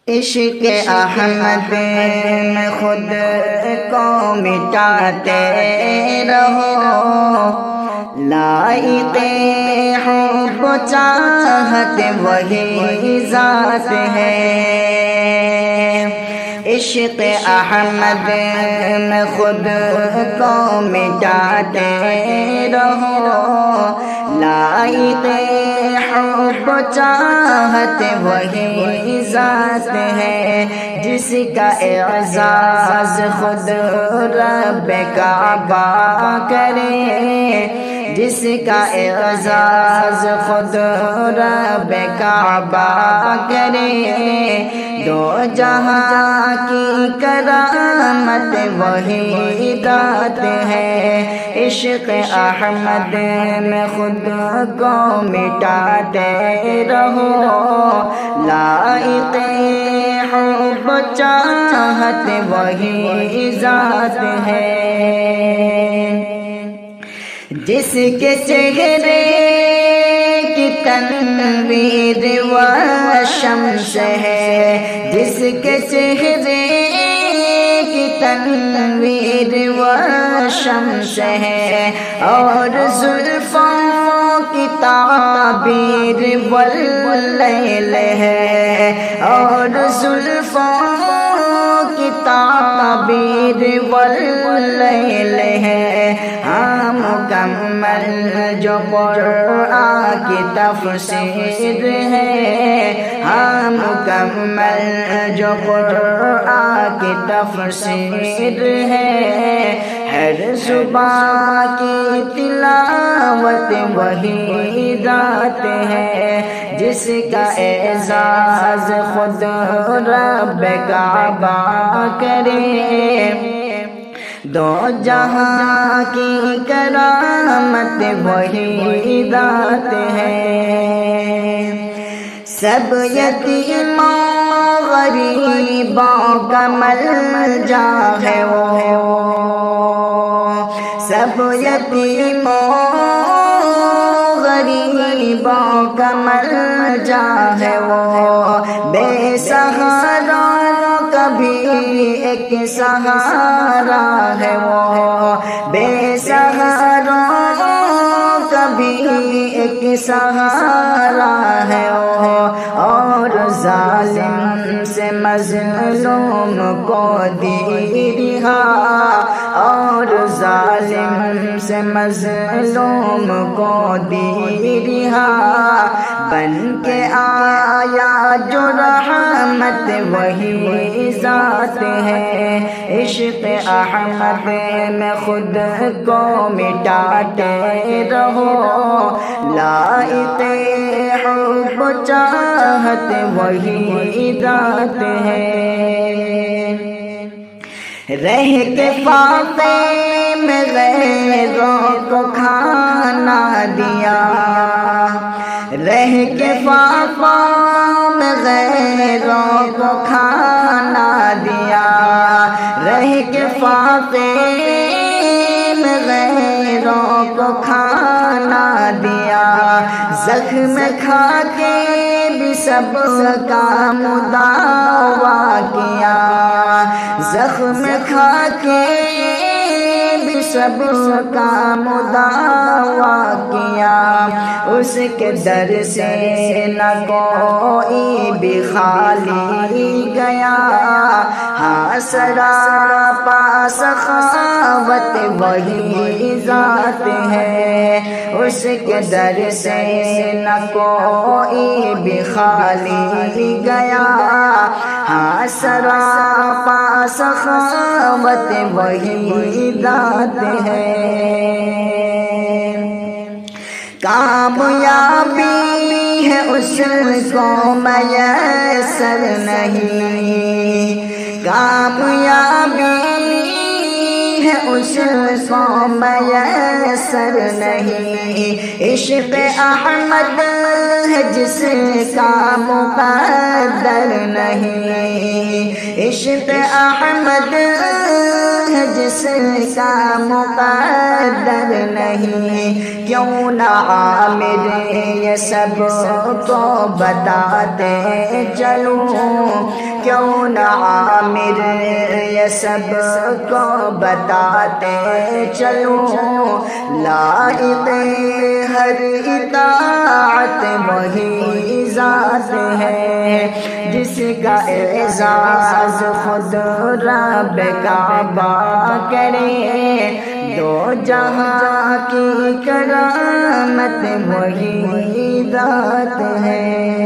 عشق احمد میں خود کو مٹاتے رہو، لائق حب و چاہت وہی ذات ہے۔ عشق احمد میں خود کو مٹاتے رہو، لائق حب و چاہت وہی ذات ہے، جس کا اعزاز خود رب کعبہ کرے، جس کا اعزاز خود رب کعبہ کرے، دو جہاں کی کرامت وہی ذات ہے۔ عشق احمد میں خود کو مٹاتے رہو، لائق حب و چاہت وہی ذات ہے، جس کے چہرے کی تنویر و شمس ہے، جس کے چہرے کی تنویر و شمس ہے، اور زلفوں کی تعبیر واللیل ہے، اور زلفوں کی تعبیر واللیل ہے، ہاں مکمل جو قرآن کی تفسیر ہے، ہاں مکمل جو قرآن کی تفسیر ہے، ہر زبان کی تلاوت وہی ذات ہے، جس کا اعزاز خود رب کعبہ کرے، دو جہاں کی کرامت وہی ذات ہے۔ سب یتیموں غریبوں کا ملجا ہے وہ، سب یتیموں غریبوں کا ملجا ہے وہ، بے سہاروں کا بھی ایک سہارا ہے وہ، بے سہاروں کا بھی ایک سہارا ہے وہ، اور ظالم سے مظلوم کو دی رہا، اور ظالم سے مظلوم کو دی رہا، بن کے آیا جو رحمت وہی ذات ہے۔ عشق احمد میں خود کو مٹاتے رہو، لائق حب و چاہت وہی ذات ہے۔ رہ کے فاقے میں غیروں کو کھانا دیا، رہ کے فاقوں میں غیروں کو کھانا دیا، رہ کے فاقے میں غیروں کو کھانا دیا، زخم کھا کے بھی سب کا مداوا کیا، زخم کھا کے بھی سب کا مداوا کیا، اس کے در سے نہ کوئی بھی خالی گیا، ہاں سراپا سخاوت وہی ذات ہے، اس کے در سے نہ کوئی بھی خالی گیا، ہاں سراپا سخاوت وہی ذات ہے۔ کامیابی ہے اس کو میسر نہیں، کامیابی ہے اس کو میسر نہیں، عشق احمد ہے جس کا مقدر نہیں، عشق احمد ہے جس کا مقدر نہیں، کیوں نہ عامر یہ سب کو بتاتے چلوں، کیوں نہ عامر یہ سب کو بتاتے چلوں، لائق ہر اطاعت وہی ذات ہے جس کا اعزاز خود رب کعبہ کرے، دو جہاں کی کرامت وہی ذات ہے۔